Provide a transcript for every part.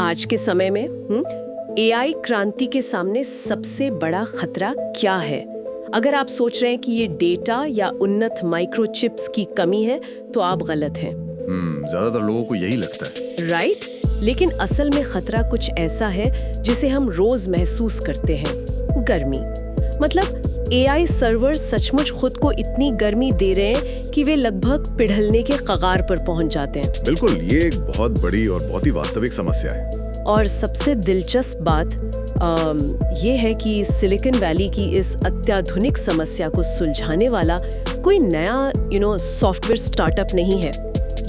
आज के समय में एआई क्रांति के सामने सबसे बड़ा खतरा क्या है? अगर आप सोच रहे हैं कि ये डेटा या उन्नत माइक्रोचिप्स की कमी है, तो आप गलत हैं। ज्यादातर लोगों को यही लगता है। राइट? लेकिन असल में खतरा कुछ ऐसा है जिसे हम रोज महसूस करते हैं, गर्मी। मतलब एआई सर्वर सचमुच खुद को इतनी गर्मी दे रहे हैं कि वे लगभग पिघलने के कगार पर पहुंच जाते हैं। बिल्कुल, ये एक बहुत बड़ी और बहुत ही वास्तविक समस्या है। और सबसे दिलचस्प बात ये है कि सिलिकॉन वैली की इस अत्याधुनिक समस्या को सुलझाने वाला कोई नया सॉफ्टवेयर स्टार्टअप नहीं है।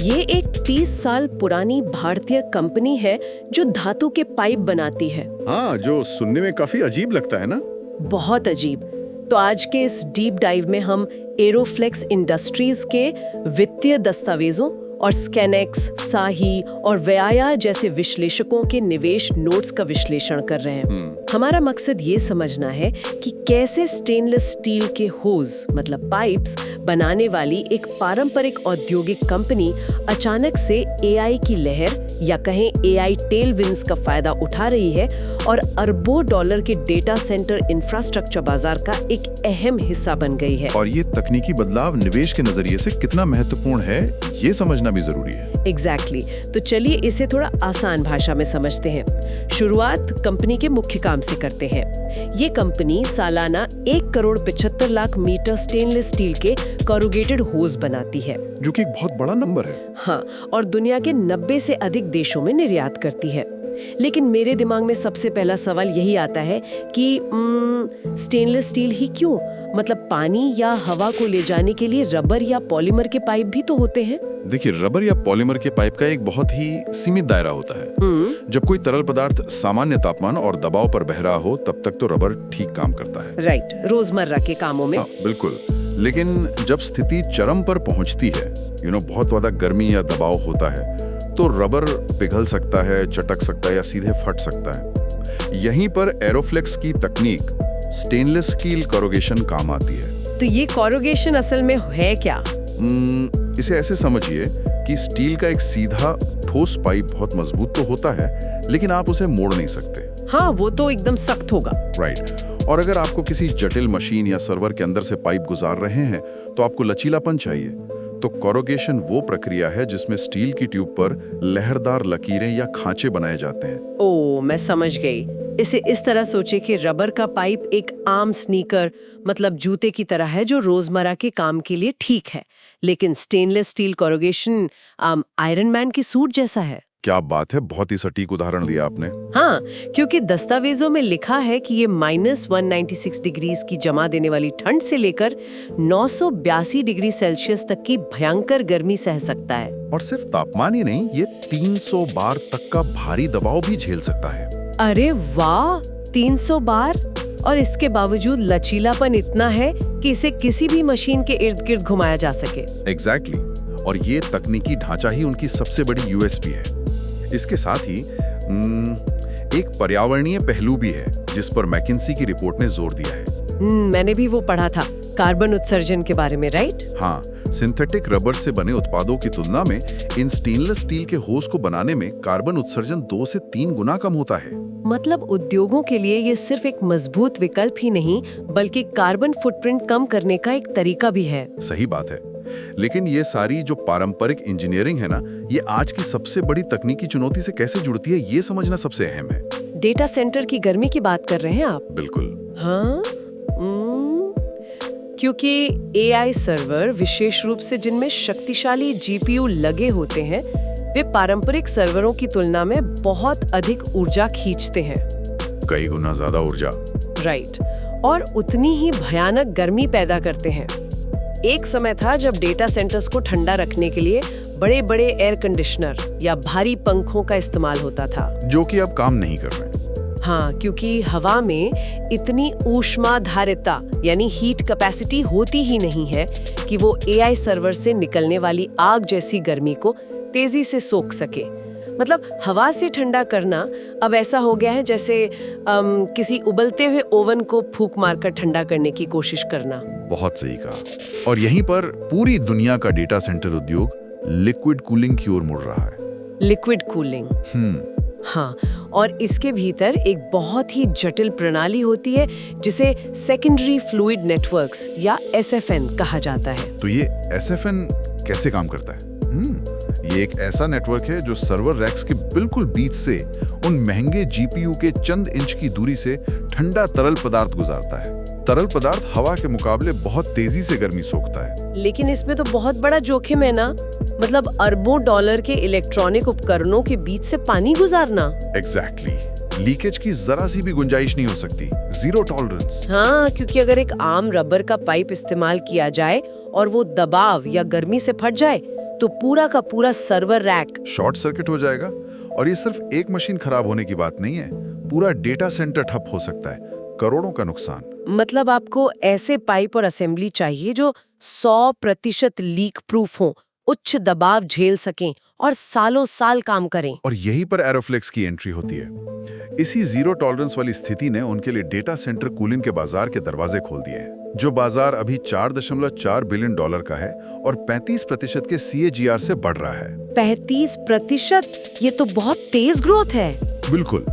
ये एक 30 साल पुरानी भारतीय कंपनी है जो धातु के पाइप बनाती है। हाँ, जो सुनने में काफी अजीब लगता है ना? बहुत अजीब। तो आज के इस डीप डाइव में हम एरोफ्लेक्स इंडस्ट्रीज के वित्तीय दस्तावेजों और स्कैनेक्स, साही और व्याया जैसे विश्लेषकों के निवेश नोट्स का विश्लेषण कर रहे हैं। हमारा मकसद ये समझना है कि कैसे स्टेनलेस स्टील के होज मतलब पाइप्स बनाने वाली एक पारंपरिक औद्योगिक कंपनी अचानक से एआई की लहर या कहें एआई टेलविंड्स का फायदा उठा रही है और अरबों डॉलर के डेटा सेंटर इंफ्रास्ट्रक्चर बाजार का एक अहम हिस्सा बन गई है। और ये तकनीकी बदलाव निवेश के नजरिए से कितना महत्वपूर्ण है, ये समझना भी जरूरी है। एग्जैक्टली। तो चलिए इसे थोड़ा आसान भाषा में समझते हैं। शुरुआत कंपनी के मुख्य काम से करते हैं। ये कंपनी सालाना 1,75,00,000 मीटर स्टेनलेस स्टील के कॉरुगेटेड होज बनाती है, जो कि एक बहुत बड़ा नंबर है। हाँ, और दुनिया के 90 से अधिक देशों में निर्यात करती है। लेकिन मेरे दिमाग में सबसे पहला सवाल यही आता है कि स्टेनलेस स्टील ही क्यों? मतलब पानी या हवा को ले जाने के लिए रबर या पॉलीमर के पाइप भी तो होते हैं। देखिए, रबर या पॉलीमर के पाइप का एक बहुत ही सीमित दायरा होता है। जब कोई तरल पदार्थ सामान्य तापमान और दबाव पर बह रहा हो, तब तक तो रबर ठीक काम करता है। राइट, रोजमर्रा के कामों में। हाँ, बिल्कुल। लेकिन जब स्थिति चरम पर पहुंचती है, बहुत ज्यादा गर्मी या दबाव होता है, तो रबर पिघल सकता है, चटक सकता है या सीधे फट सकता है। यहीं पर एरोफ्लेक्स की तकनीक स्टेनलेस स्टील कोरुगेशन काम आती है। तो ये कोरुगेशन असल में है क्या? इसे ऐसे समझिए कि स्टील का एक सीधा ठोस पाइप बहुत मजबूत तो होता है, लेकिन आप उसे मोड़ नहीं सकते। हाँ, वो तो एकदम सख्त होगा। राइट। और अगर आपको किसी जटिल मशीन या सर्वर के अंदर से पाइप गुजार रहे हैं, तो आपको लचीलापन चाहिए। तो कोरुगेशन वो प्रक्रिया है जिसमें स्टील की ट्यूब पर लहरदार लकीरें या खांचे बनाए जाते हैं। ओह, मैं समझ गई। इसे इस तरह सोचे कि रबर का पाइप एक आम स्नीकर मतलब जूते की तरह है जो रोजमर्रा के काम के लिए ठीक है, लेकिन स्टेनलेस स्टील कोरुगेशन आयरन मैन की सूट जैसा है। क्या बात है, बहुत ही सटीक उदाहरण दिया आपने। हाँ, क्योंकि दस्तावेजों में लिखा है कि ये -196 डिग्री की जमा देने वाली ठंड से लेकर 982 डिग्री सेल्सियस तक की भयंकर गर्मी सह सकता है। और सिर्फ तापमान ही नहीं, ये 300 बार तक का भारी दबाव भी झेल सकता है। अरे वाह, 300 बार! और इसके बावजूद लचीलापन इतना है कि इसे किसी भी मशीन के इर्द गिर्द घुमाया जा सके। एग्जैक्टली। और ये तकनीकी ढांचा ही उनकी सबसे बड़ी यूएसपी है। इसके साथ ही एक पर्यावरणीय पहलू भी है जिस पर मैकिन्सी की रिपोर्ट ने जोर दिया है। मैंने भी वो पढ़ा था, कार्बन उत्सर्जन के बारे में। राइट? हाँ, सिंथेटिक रबर से बने उत्पादों की तुलना में इन स्टेनलेस स्टील के होज को बनाने में कार्बन उत्सर्जन 2 से 3 गुना कम होता है। मतलब उद्योगों के लिए ये सिर्फ एक मजबूत विकल्प ही नहीं, बल्कि कार्बन फुटप्रिंट कम करने का एक तरीका भी है। सही बात है। लेकिन ये सारी जो पारंपरिक इंजीनियरिंग है ना, ये आज की सबसे बड़ी तकनीकी चुनौती से कैसे जुड़ती है, ये समझना सबसे अहम है। डेटा सेंटर की गर्मी की बात कर रहे हैं आप? बिल्कुल। हाँ, क्योंकि एआई सर्वर विशेष रूप से जिनमें शक्तिशाली जीपीयू लगे होते हैं, वे पारंपरिक सर्वरों की तुलना में बहुत अधिक ऊर्जा खींचते हैं। कई गुना ज्यादा ऊर्जा। राइट। और उतनी ही भयानक गर्मी पैदा करते हैं। एक समय था जब डेटा सेंटर्स को ठंडा रखने के लिए बड़े बड़े एयर कंडीशनर या भारी पंखों का इस्तेमाल होता था, जो कि अब काम नहीं कर रहे। हाँ, क्योंकि हवा में इतनी ऊष्माधारिता यानी हीट कैपेसिटी होती ही नहीं है कि वो एआई सर्वर से निकलने वाली आग जैसी गर्मी को तेजी से सोख सके। मतलब हवा से ठंडा करना अब ऐसा हो गया है जैसे किसी उबलते हुए ओवन को फूंक मारकर ठंडा करने की कोशिश करना। बहुत सही कहा। और यहीं पर पूरी दुनिया का डेटा सेंटर उद्योग लिक्विड कूलिंग की ओर मुड़ रहा है। Liquid cooling. हाँ, और इसके भीतर एक बहुत ही जटिल प्रणाली होती है जिसे सेकेंडरी फ्लूइड नेटवर्क्स या SFN कहा जाता है। तो ये SFN कैसे काम करता है? ये एक ऐसा नेटवर्क है जो सर्वर रैक्स के बिल्कुल बीच से उन महंगे GPU के चंद इंच की दूरी से ठंडा तरल पदार्थ गुजारता है। तरल पदार्थ हवा के मुकाबले बहुत तेजी से गर्मी सोखता है। लेकिन इसमें तो बहुत बड़ा जोखिम है ना, मतलब अरबों डॉलर के इलेक्ट्रॉनिक उपकरणों के बीच से पानी गुजारना। एग्जैक्टली। लीकेज की जरा सी भी गुंजाइश नहीं हो सकती, जीरो टॉलरेंस। हाँ, क्योंकि अगर एक आम रबर का पाइप इस्तेमाल किया जाए और वो दबाव या गर्मी से फट जाए तो पूरा का पूरा सर्वर रैक शॉर्ट सर्किट हो जाएगा। और ये सिर्फ एक मशीन खराब होने की बात नहीं है, पूरा डेटा सेंटर ठप हो सकता है, करोड़ों का नुकसान। मतलब आपको ऐसे पाइप और असेंबली चाहिए जो 100% लीक प्रूफ हो, उच्च दबाव झेल सकें और सालों साल काम करें। और यहीं पर एरोफ्लेक्स की एंट्री होती है। इसी जीरो टॉलरेंस वाली स्थिति ने उनके लिए डेटा सेंटर कूलिंग के बाजार के दरवाजे खोल दिए हैं, जो बाजार अभी $4.4 बिलियन का है और 35% के CAGR से बढ़ रहा है। 35%? ये तो बहुत तेज ग्रोथ है। बिल्कुल।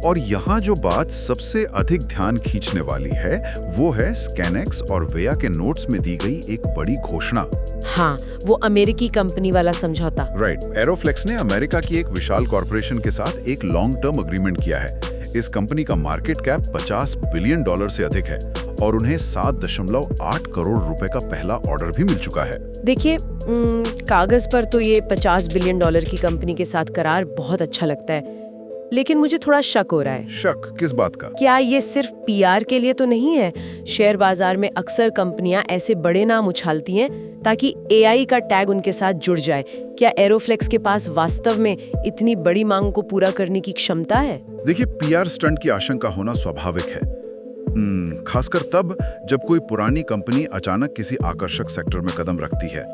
और यहाँ जो बात सबसे अधिक ध्यान खींचने वाली है वो है स्कैनेक्स और वेया के नोट्स में दी गई एक बड़ी घोषणा। हाँ, वो अमेरिकी कंपनी वाला समझौता। राइट। एरोफ्लेक्स ने अमेरिका की एक विशाल कॉर्पोरेशन के साथ एक लॉन्ग टर्म अग्रीमेंट किया है। इस कंपनी का मार्केट कैप $50 बिलियन से अधिक है और उन्हें 7.8 करोड़ रुपए का पहला ऑर्डर भी मिल चुका है। देखिए, कागज पर तो ये $50 बिलियन की कंपनी के साथ करार बहुत अच्छा लगता है, लेकिन मुझे थोड़ा शक हो रहा है। शक किस बात का? क्या ये सिर्फ PR के लिए तो नहीं है? शेयर बाजार में अक्सर कंपनियां ऐसे बड़े नाम उछालती हैं ताकि AI का टैग उनके साथ जुड़ जाए। क्या एरोफ्लेक्स के पास वास्तव में इतनी बड़ी मांग को पूरा करने की क्षमता है? देखिए, PR स्टंट की आशंका होना स्वाभाविक है, खासकर तब जब कोई पुरानी कंपनी अचानक किसी आकर्षक सेक्टर में कदम रखती है।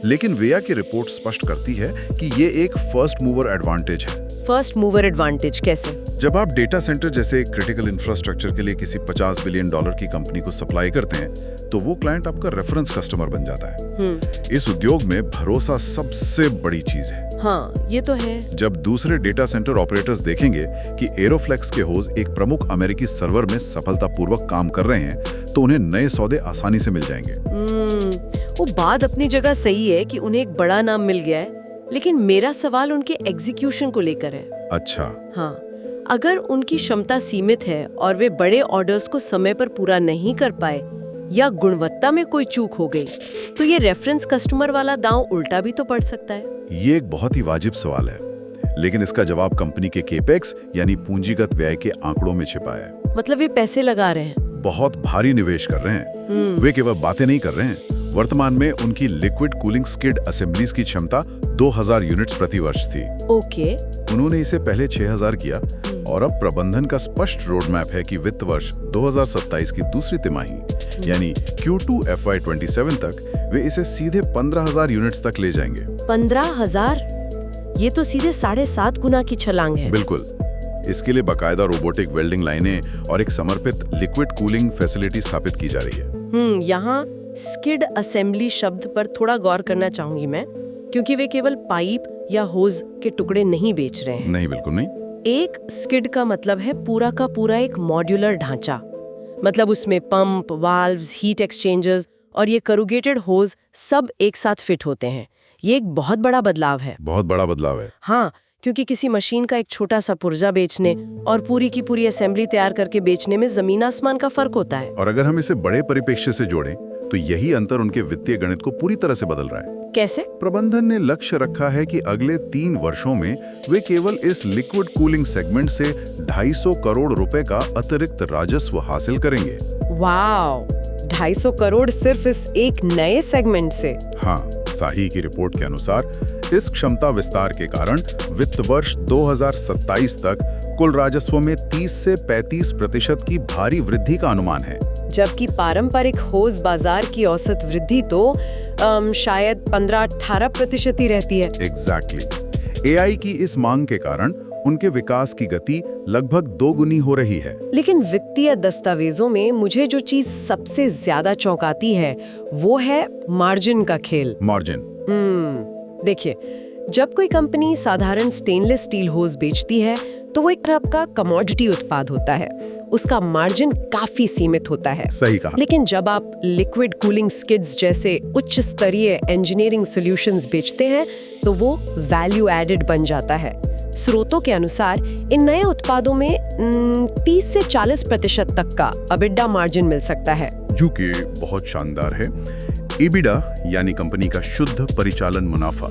लेकिन वेया की रिपोर्ट स्पष्ट करती है कि ये एक फर्स्ट मूवर एडवांटेज है। फर्स्ट मूवर एडवांटेज कैसे? जब आप डेटा सेंटर जैसे क्रिटिकल इंफ्रास्ट्रक्चर के लिए किसी $50 बिलियन की कंपनी को सप्लाई करते हैं तो वो क्लाइंट आपका रेफरेंस कस्टमर बन जाता है। इस उद्योग में भरोसा सबसे बड़ी चीज है। हाँ, ये तो है। जब दूसरे डेटा सेंटर ऑपरेटर्स देखेंगे कि एरोफ्लेक्स के होज एक प्रमुख अमेरिकी सर्वर में सफलतापूर्वक काम कर रहे हैं तो उन्हें नए सौदे आसानी से मिल जाएंगे। वो बात अपनी जगह सही है कि उन्हें एक बड़ा नाम मिल गया है, लेकिन मेरा सवाल उनके एग्जीक्यूशन को लेकर है। अच्छा। हाँ, अगर उनकी क्षमता सीमित है और वे बड़े ऑर्डर्स को समय पर पूरा नहीं कर पाए या गुणवत्ता में कोई चूक हो गई तो ये रेफरेंस कस्टमर वाला दांव उल्टा भी तो पड़ सकता है। ये एक बहुत ही वाजिब सवाल है, लेकिन इसका जवाब कंपनी के केपेक्स यानी पूंजीगत व्यय के आंकड़ों में छिपा है। मतलब वे पैसे लगा रहे हैं, बहुत भारी निवेश कर रहे हैं। वे केवल बातें नहीं कर रहे हैं। वर्तमान में उनकी लिक्विड कूलिंग स्किड असेंबलीज की क्षमता 2000 यूनिट्स प्रति वर्ष थी। ओके। उन्होंने इसे पहले 6000 किया और अब प्रबंधन का स्पष्ट रोड मैप है कि वित्त वर्ष 2027 की दूसरी तिमाही यानी Q2 FY27 तक वे इसे सीधे 15000 यूनिट्स तक ले जाएंगे। 15000? ये तो सीधे 7.5 गुना की छलांग है। बिल्कुल। इसके लिए बाकायदा रोबोटिक वेल्डिंग लाइनें और एक समर्पित लिक्विड कूलिंग फैसिलिटी स्थापित की जा रही है। यहाँ स्किड असेंबली शब्द पर थोड़ा गौर करना चाहूंगी मैं, क्योंकि वे केवल पाइप या होज के टुकड़े नहीं बेच रहे हैं। नहीं, बिल्कुल नहीं। एक स्किड का मतलब है पूरा का पूरा एक मॉड्यूलर ढांचा। मतलब उसमें पंप, वाल्व्स, हीट एक्सचेंजर्स और ये करूगेटेड होज सब एक साथ फिट होते हैं। ये एक बहुत बड़ा बदलाव है। बहुत बड़ा बदलाव है। हाँ, क्योंकि किसी मशीन का एक छोटा सा पुर्जा बेचने और पूरी की पूरी असेंबली तैयार करके बेचने में जमीन आसमान का फर्क होता है। और अगर हम इसे बड़े परिप्रेक्ष्य से जोड़ें तो यही अंतर उनके वित्तीय गणित को पूरी तरह से बदल रहा है। कैसे? प्रबंधन ने लक्ष्य रखा है कि अगले 3 वर्षों में वे केवल इस लिक्विड कूलिंग सेगमेंट से 250 करोड़ रुपए का अतिरिक्त राजस्व हासिल करेंगे। वाव, 250 करोड़ सिर्फ इस एक नए सेगमेंट से? हाँ, साही की रिपोर्ट के अनुसार इस क्षमता विस्तार के कारण वित्त वर्ष 2027 तक कुल राजस्व में 30 से 35% की भारी वृद्धि का अनुमान है। जबकि पारंपरिक होज बाजार की औसत वृद्धि तो शायद 15-18% ही रहती है। एग्जैक्टली। AI की इस मांग के कारण उनके विकास की गति लगभग 2 गुनी हो रही है। लेकिन वित्तीय दस्तावेजों में मुझे जो चीज सबसे ज्यादा चौंकाती है वो है मार्जिन का खेल। मार्जिन? देखिए, जब कोई कंपनी साधारण स्टेनलेस स्टील होज बेचती है तो वो एक तरह का कमोडिटी उत्पाद होता है, उसका मार्जिन काफी सीमित होता है। सही कहा। लेकिन जब आप लिक्विड कूलिंग स्किड्स जैसे उच्च स्तरीय इंजीनियरिंग सॉल्यूशंस बेचते हैं तो वो वैल्यू एडेड बन जाता है। स्रोतों के अनुसार इन नए उत्पादों में 30 से 40% तक का EBITDA मार्जिन मिल सकता है, जो कि बहुत शानदार है। EBITDA यानी कंपनी का शुद्ध परिचालन मुनाफा,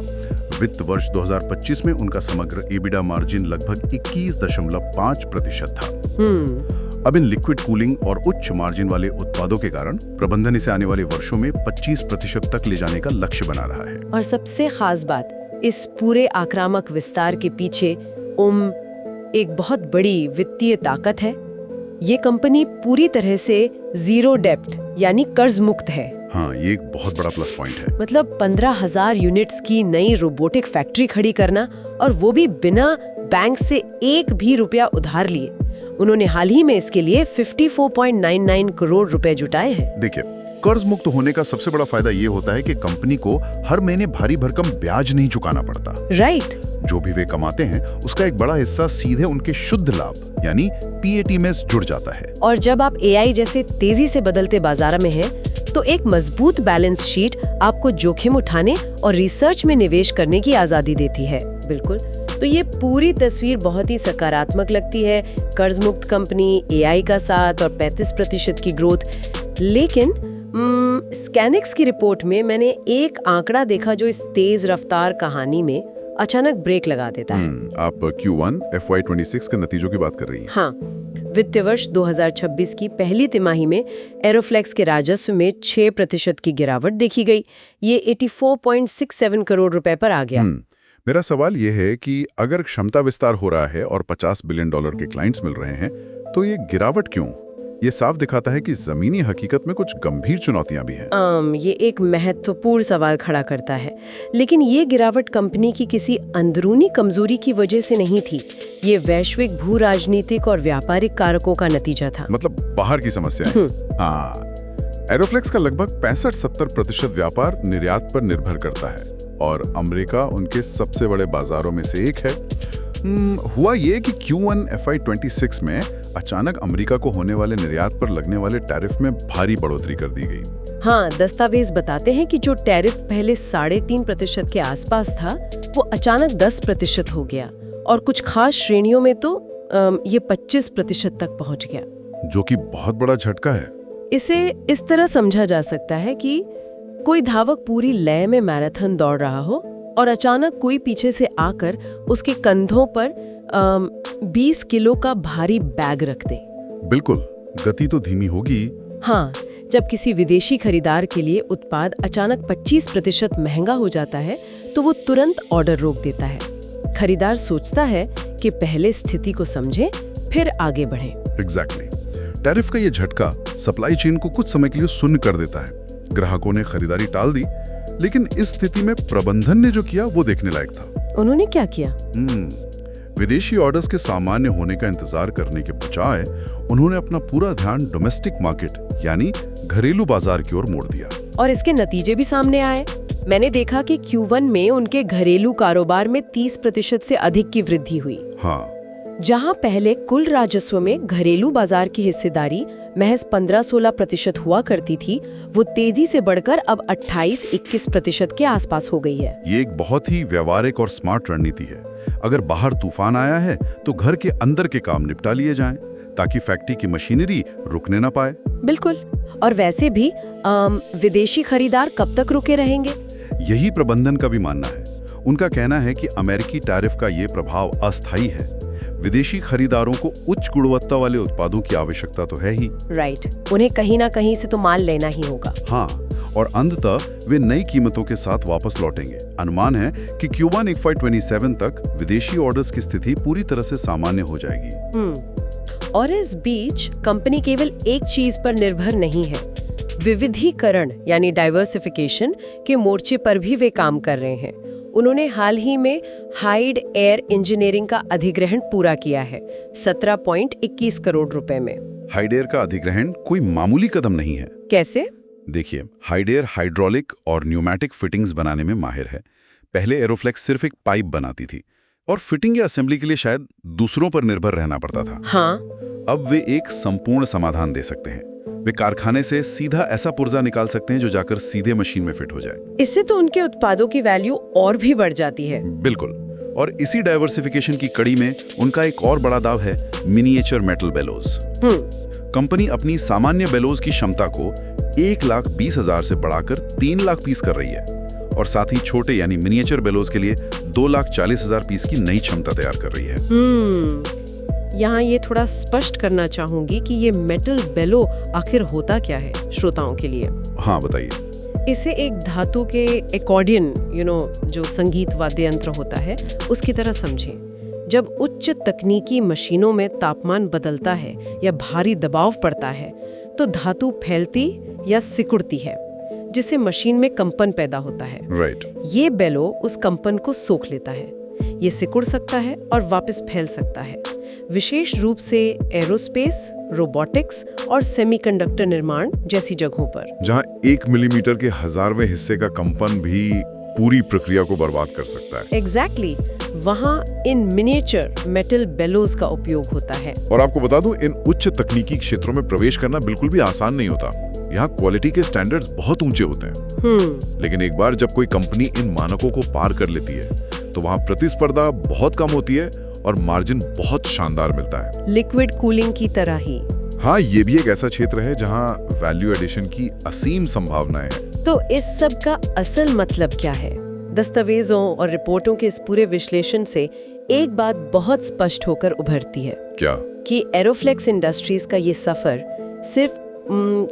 वित्त वर्ष 2025 में उनका समग्र EBITDA मार्जिन लगभग 21.5% था। अब इन लिक्विड कूलिंग और उच्च मार्जिन वाले उत्पादों के कारण प्रबंधन इसे आने वाले वर्षों में 25% तक ले जाने का लक्ष्य बना रहा है। और सबसे खास बात, इस पूरे आक्रामक विस्तार के पीछे एक बहुत बड़ी वित्तीय ताकत है। ये कंपनी पूरी तरह से जीरो डेब्ट यानी कर्ज मुक्त है। हाँ, ये एक बहुत बड़ा प्लस पॉइंट है। मतलब 15,000 यूनिट्स की नई रोबोटिक फैक्ट्री खड़ी करना, और वो भी बिना बैंक से एक भी रुपया उधार लिए। उन्होंने हाल ही में इसके लिए 54.99 करोड़ रुपए जुटाए हैं। देखिए, कर्ज मुक्त होने का सबसे बड़ा फायदा ये होता है कि कंपनी को हर महीने भारी भरकम ब्याज नहीं चुकाना पड़ता। राइट। जो भी वे कमाते हैं उसका एक बड़ा हिस्सा सीधे उनके शुद्ध लाभ यानी PAT में जुड़ जाता है। और जब आप AI जैसे तेजी से बदलते बाजार में हैं, तो एक मजबूत बैलेंस शीट आपको जोखिम उठाने और रिसर्च में निवेश करने की आजादी देती है। बिल्कुल। तो ये पूरी तस्वीर बहुत ही सकारात्मक लगती है। कर्ज मुक्त कंपनी, AI का साथ और 35% की ग्रोथ। लेकिन स्कैनिक्स की रिपोर्ट में मैंने एक आंकड़ा देखा जो इस तेज रफ्तार कहानी में अचानक ब्रेक लगा देता है। आप Q1 FY26 के नतीजों की बात कर रही हैं? हाँ, वित्तीय वर्ष 2026 की पहली तिमाही में एरोफ्लेक्स के राजस्व में 6% की गिरावट देखी गई। ये 84.67 करोड़ रुपए पर आ गया। मेरा सवाल ये है कि अगर क्षमता विस्तार हो रहा है और $50 बिलियन के क्लाइंट्स मिल रहे हैं, तो ये गिरावट क्यों? ये साफ दिखाता है कि जमीनी हकीकत में कुछ गंभीर चुनौतियां भी हैं। ये एक महत्वपूर्ण सवाल खड़ा करता है। लेकिन ये गिरावट कंपनी की किसी अंदरूनी कमजोरी की वजह से नहीं थी। ये वैश्विक भू राजनीतिक और व्यापारिक कारकों का नतीजा था। मतलब बाहर की समस्या है। हाँ, एरोफ्लेक्स का लगभग 65-70% व्यापार निर्यात पर निर्भर करता है और अमेरिका उनके सबसे बड़े बाजारों में से एक है। हुआ ये कि Q1 FY26 में अचानक अमेरिका को होने वाले निर्यात पर लगने वाले टैरिफ में भारी बढ़ोतरी कर दी गई। हाँ, दस्तावेज बताते हैं कि जो टैरिफ पहले 3.5% के आसपास था, वो अचानक 10% हो गया और कुछ खास श्रेणियों में तो ये 25% तक पहुंच गया, जो कि बहुत बड़ा झटका है। इसे इस तरह समझा जा सकता है कि कोई धावक पूरी लय में मैराथन दौड़ रहा हो और अचानक कोई पीछे से आकर उसके कंधों पर 20 किलो का भारी बैग रख दे। बिल्कुल, गति तो धीमी होगी। हाँ, जब किसी विदेशी खरीदार के लिए उत्पाद अचानक 25% महंगा हो जाता है, तो वो तुरंत ऑर्डर रोक देता है। खरीदार सोचता है कि पहले स्थिति को समझें, फिर आगे बढ़ें। एग्जैक्टली। टैरिफ का ये झटका सप्लाई चेन को कुछ समय के लिए सुन्न कर देता है। ग्राहकों ने खरीदारी टाल दी, लेकिन इस स्थिति में प्रबंधन ने जो किया वो देखने लायक था। उन्होंने क्या किया? विदेशी ऑर्डर्स के सामान्य होने का इंतजार करने के बजाय उन्होंने अपना पूरा ध्यान डोमेस्टिक मार्केट यानी घरेलू बाजार की ओर मोड़ दिया। और इसके नतीजे भी सामने आए। मैंने देखा कि Q1 में उनके घरेलू कारोबार में 30% से अधिक की वृद्धि हुई। हाँ, जहां पहले कुल राजस्व में घरेलू बाजार की हिस्सेदारी महज 15-16% हुआ करती थी, वो तेजी से बढ़कर अब 28-21% के आसपास हो गई है। ये एक बहुत ही व्यवहारिक और स्मार्ट रणनीति है। अगर बाहर तूफान आया है तो घर के अंदर के काम निपटा लिए जाएं, ताकि फैक्ट्री की मशीनरी रुकने ना पाए। बिल्कुल। और वैसे भी विदेशी खरीदार कब तक रुके रहेंगे? यही प्रबंधन का भी मानना है। उनका कहना है कि अमेरिकी टैरिफ का ये प्रभाव अस्थायी है। विदेशी खरीदारों को उच्च गुणवत्ता वाले उत्पादों की आवश्यकता तो है ही। राइट। उन्हें कहीं ना कहीं से तो माल लेना ही होगा। हाँ, और अंततः वे नई कीमतों के साथ वापस लौटेंगे। अनुमान है कि Q1 FY27 तक विदेशी ऑर्डर्स की स्थिति पूरी तरह से सामान्य हो जाएगी। और इस बीच कंपनी केवल एक चीज पर निर्भर नहीं है। विविधीकरण यानी डाइवर्सिफिकेशन के मोर्चे पर भी वे काम कर रहे हैं। उन्होंने हाल ही में हाइड एयर इंजीनियरिंग का अधिग्रहण पूरा किया है 17.21 करोड़ रुपए में। हाइड एयर का अधिग्रहण कोई मामूली कदम नहीं है। कैसे? देखिए, हाइड एयर हाइड्रोलिक और न्यूमैटिक फिटिंग्स बनाने में माहिर है। पहले एरोफ्लेक्स सिर्फ एक पाइप बनाती थी। और फिटिंग या असेंबली के लिए शायद दूसरों पर निर्भर रहना पड़ता था। हाँ, अब वे एक संपूर्ण समाधान दे सकते हैं। वे कारखाने से सीधा ऐसा पुर्जा निकाल सकते हैं जो जाकर सीधे मशीन में फिट हो जाए। इससे तो उनके उत्पादों की वैल्यू और भी बढ़ जाती है। बिल्कुल। और इसी डाइवर्सिफिकेशन की कड़ी में उनका एक और बड़ा दाव है मिनिएचर मेटल बेलोज। कंपनी अपनी सामान्य बेलोज की क्षमता को 1,20,000 से बढ़ाकर 3 लाख पीस कर रही है और साथ ही छोटे यानी मिनिएचर बेलोज के लिए 2,40,000 पीस की नई क्षमता तैयार कर रही है। यहाँ ये थोड़ा स्पष्ट करना चाहूंगी कि ये मेटल बेलो आखिर होता क्या है श्रोताओं के लिए। हाँ, बताइए। इसे एक धातु के एकॉर्डियन जो संगीत वाद्य यंत्र होता है उसकी तरह समझें। जब उच्च तकनीकी मशीनों में तापमान बदलता है या भारी दबाव पड़ता है तो धातु फैलती या सिकुड़ती है, जिससे मशीन में कंपन पैदा होता है। राइट। ये बेलो उस कंपन को सोख लेता है। ये सिकुड़ सकता है और वापस फैल सकता है, विशेष रूप से एरोस्पेस, रोबोटिक्स और सेमीकंडक्टर निर्माण जैसी जगहों पर, जहां 1 मिलीमीटर के 1000वें हिस्से का कंपन भी पूरी प्रक्रिया को बर्बाद कर सकता है। एग्जैक्टली, वहाँ इन मिनिएचर मेटल बेलोज का उपयोग होता है। और आपको बता दूं, इन उच्च तकनीकी क्षेत्रों में प्रवेश करना बिल्कुल भी आसान नहीं होता। यहाँ क्वालिटी के स्टैंडर्ड्स बहुत ऊंचे होते हैं। लेकिन एक बार जब कोई कंपनी इन मानकों को पार कर लेती है तो वहाँ प्रतिस्पर्धा बहुत कम होती है और मार्जिन बहुत शानदार मिलता है। लिक्विड कूलिंग की तरह ही। हाँ, ये भी एक ऐसा क्षेत्र है जहाँ वैल्यू एडिशन की असीम संभावनाएं हैं। तो इस सब का असल मतलब क्या है? दस्तावेजों और रिपोर्टों के इस पूरे विश्लेषण से एक बात बहुत स्पष्ट होकर उभरती है। क्या? कि एरोफ्लेक्स इंडस्ट्रीज का ये सफर सिर्फ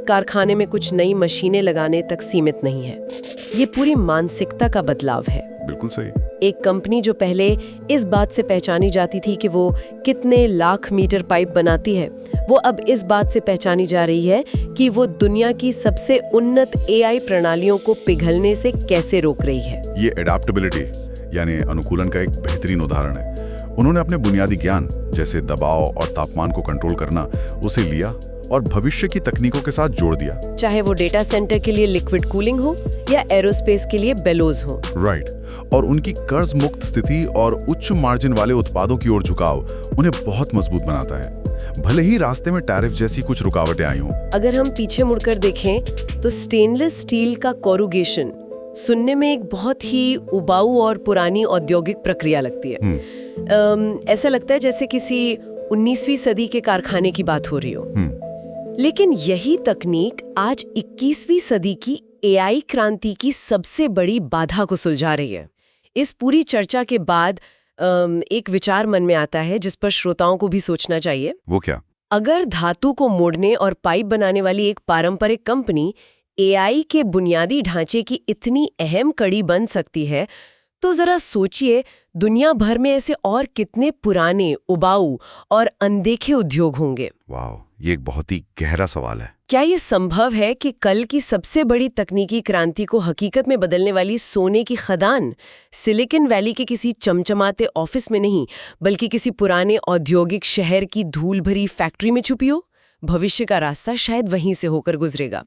कारखाने में कुछ नई मशीनें लगाने तक सीमित नहीं है। ये पूरी मानसिकता का बदलाव है। बिल्कुल सही। एक कंपनी जो पहले इस बात से पहचानी जाती थी कि वो कितने लाख मीटर पाइप बनाती है, वो अब इस बात से पहचानी जा रही है कि वो दुनिया की सबसे उन्नत एआई प्रणालियों को पिघलने से कैसे रोक रही है। ये एडाप्टेबिलिटी यानी अनुकूलन का एक बेहतरीन उदाहरण है। उन्होंने अपने बुनियादी ज्ञान जैसे दबाव और तापमान को कंट्रोल करना उसे लिया और भविष्य की तकनीकों के साथ जोड़ दिया। चाहे वो डेटा सेंटर के लिए लिक्विड कूलिंग हो या एरोस्पेस के लिए बेलोज हो। राइट। और उनकी कर्ज मुक्त स्थिति और उच्च मार्जिन वाले उत्पादों की ओर झुकाव उन्हें बहुत मजबूत बनाता है, भले ही रास्ते में टैरिफ जैसी कुछ रुकावटें आई हों। अगर हम पीछे मुड़कर देखें तो स्टेनलेस स्टील का कोरुगेशन सुनने में एक बहुत ही उबाऊ और पुरानी औद्योगिक प्रक्रिया लगती है। ऐसा लगता है जैसे किसी 19वीं सदी के कारखाने की बात हो रही हो। लेकिन यही तकनीक आज 21वीं सदी की एआई क्रांति की सबसे बड़ी बाधा को सुलझा रही है। इस पूरी चर्चा के बाद एक विचार मन में आता है जिस पर श्रोताओं को भी सोचना चाहिए। वो क्या? अगर धातु को मोड़ने और पाइप बनाने वाली एक पारंपरिक कंपनी एआई के बुनियादी ढांचे की इतनी अहम कड़ी बन सकती है, तो जरा सोचिए दुनिया भर में ऐसे और कितने पुराने, उबाऊ और अनदेखे उद्योग होंगे। वाह, ये एक बहुत ही गहरा सवाल है। क्या ये संभव है कि कल की सबसे बड़ी तकनीकी क्रांति को हकीकत में बदलने वाली सोने की खदान सिलिकॉन वैली के किसी चमचमाते ऑफिस में नहीं, बल्कि किसी पुराने औद्योगिक शहर की धूल भरी फैक्ट्री में छुपी हो? भविष्य का रास्ता शायद वहीं से होकर गुजरेगा।